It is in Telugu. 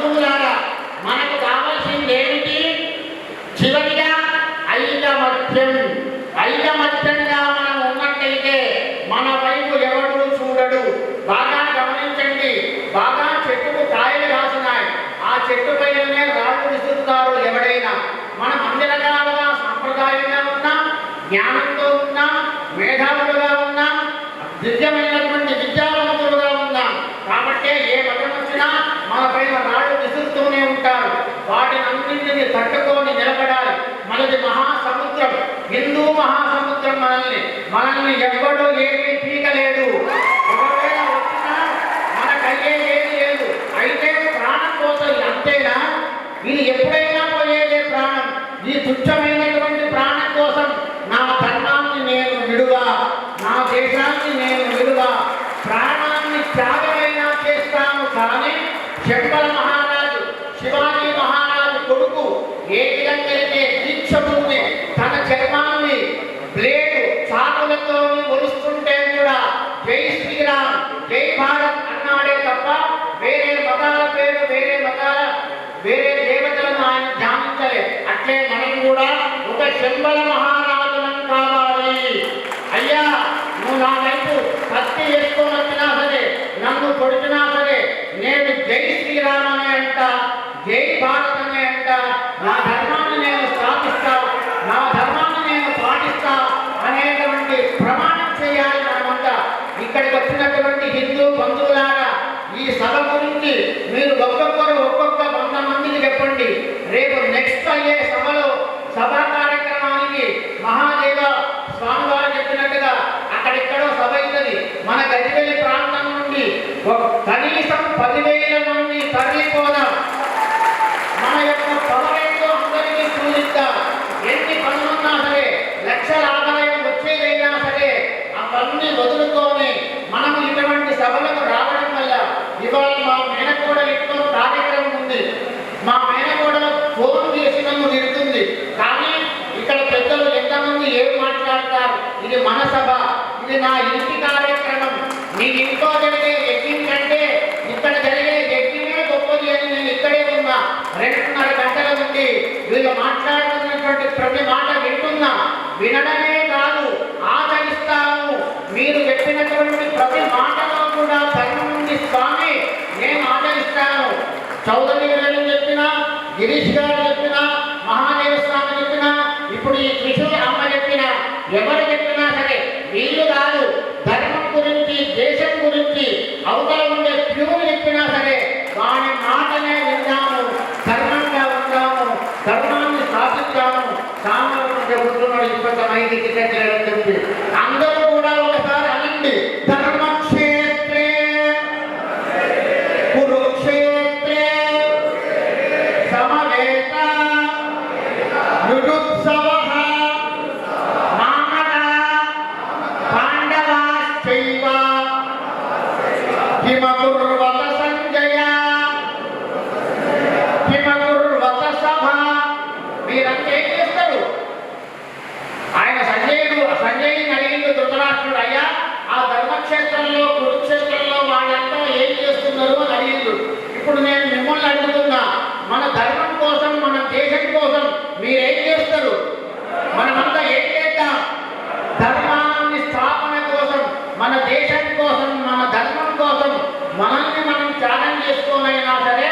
బంధువులారా, మనకు కావాల్సింది ఏమిటి? చివరిగా ఐకమత్యం. ఐకమత్యంగా మనం ఉన్నట్టయితే మన వైపు ఎవడు చూడడు. బాగా గమనించండి. బాగా చెట్టుకు కాయలు కాసినాయి, ఆ చెట్టు పైననే రాళ్ళు విసురుతారు ఎవడైనా. మనం అన్ని రకాలుగా సంప్రదాయంగా ఉన్నాం, జ్ఞానంతో ఉన్నాం, మేధావులుగా ఉన్నాం, దివ్యమైనటువంటి విద్యావంతులుగా ఉన్నాం. కాబట్టి ఏ మతం వచ్చినా మన పైన రాళ్ళు విసురుతూనే ఉంటారు. వాటినన్నింటినీ తట్టుకొని నిలబడాలి. మనది మహాసముద్రం, హిందూ మహాసముద్రం. మనల్ని ఎవ్వడూ ఏమీ పీకలేదు. ఒకవేళ వచ్చినా మనకయ్యేది ఏది లేదు. అయితే ప్రాణం పోతుంది, అంతేనా? ఇది ఎప్పుడైనా పోయేదే ప్రాణం. ఈ తుచ్చమైనటువంటి ప్రాణం కోసం నా ధర్మాన్ని నేను విడువా, నా దేశాన్ని నేను విడువా, ప్రాణాన్ని త్యాగమైనా చేస్తాను. కానీ శంకర మహారాజు, శివాజీ మహారాజు కొడుకు ఏ విధంగా అయితే దీక్ష భూమి తన చర్మాన్ని బ్లేడు చాకులతో ఒలుస్తుంటే కూడా జై శ్రీరామ్, జై భారత్ అన్నాడే తప్ప వేరే మతాల పేరు, వేరే దేవతలను ఆయన ధ్యానించలే. అట్లే మనం కూడా ఒక శంబల మహారాజులను కావాలి. అయ్యా, నువ్వు నా వైపు కత్తి వేసుకొని వచ్చినా సరే, నన్ను కొడుతున్నా సరే, నేను జై శ్రీరామ్ అనే అంట, జై భారత్ అనే అంట, నా ధర్మాన్ని నేను స్థాపిస్తా, నా ధర్మాన్ని నేను పాటిస్తా అనేటువంటి ప్రమాణం చేయాలి మనమంతా. ఇక్కడికి వచ్చినటువంటి హిందూ బంధువులారా, ఈ సభ గురించి మీరు ఒక్కొక్క 100 మందికి చెప్పండి. రేపు నెక్స్ట్ అయ్యే సభా కార్యక్రమానికి మహాదేవ స్వామి వారు చెప్పినట్టుగా అక్కడెక్కడో సభ అవుతుంది. మన గజ్వేల్ ప్రాంతం నుండి కనీసం 10,000 మంది తరలిపోదాం. మన యొక్క పవరేందో అందరికీ చూపిద్దాం. ఎన్ని పనులున్నా సరే, లక్షల ఆదాయం వచ్చేదైనా సరే, అవన్నీ వదులుకొని మనము ఇటువంటి సభలకు రావడం వల్ల ఇవాళ మా మేనకోడ ఇంట్లో కార్యక్రమం ఉంది. మా మేనకోడలు ఫోన్ చేసి నన్ను తిడుతుంది. కానీ ఇక్కడ పెద్దలు ఎంతమంది ఏం మాట్లాడతారు? ఇది మన సభ, ఇది నా ఇంటి కార్యక్రమం. నీ ఇంట్లో జరిగే యజ్ఞం కంటే ఇక్కడ జరిగే యజ్ఞమే గొప్పది అని నేను ఇక్కడే ఉన్నా. 2.5 గంటల నుండి వీళ్ళు మాట్లాడుతున్నటువంటి ప్రతి మాట వింటున్నా. వినడమే కాదు, ఆచరిస్తాను. మీరు చెప్పినటువంటి ప్రతి మాటలో కూడా ధర్మం ఉంది స్వామి, నేను ఆచరిస్తాను. చౌదరి గారు చెప్పినా, గిరీష్ గారు చెప్పినా, మహాదేవ స్వామి చెప్పినా, ఇప్పుడు ఈ త్రిశూల అమ్మ చెప్పినా, ఎవరు చెప్పినా సరే వీళ్ళు కాదు, ధర్మం గురించి, దేశం గురించి అవతల ఉండే ప్యూరు చెప్పినా సరే వాడి మాటనే విందాము, ధర్మంగా ఉందాము, ధర్మాన్ని స్థాపించాము. సామాన్యుడు చెబుతున్నాడు 25 టికెట్లని చెప్పి. అందరూ కూడా ఒకసారి అనండి, ధర్మక్షేత్రే కురుక్షేత్రే సమవేత యుజుత్సవః మామకా పాండవాశ్చైవ కిమకుర్వత సంజయ కిమకుర్వత సభ. మీరంతా ఏం చేస్తారు? ఆయన సంజయుని అడిగింది ధృతరాష్ట్రుడు, అయ్యా ఆ ధర్మక్షేత్రంలో కురుక్షేత్రంలో వాళ్ళంతా ఏం చేస్తున్నారు అని అడిగిండు. ఇప్పుడు నేను మిమ్మల్ని అడుగుతున్నా, మన ధర్మం కోసం, మన దేశం కోసం మీరేం చేస్తారు? మనమంతా ఏం చేద్దాం? ధర్మాన్ని స్థాపన కోసం, మన దేశం కోసం, మన ధర్మం కోసం మనల్ని మనం త్యాగం చేసుకోనైనా సరే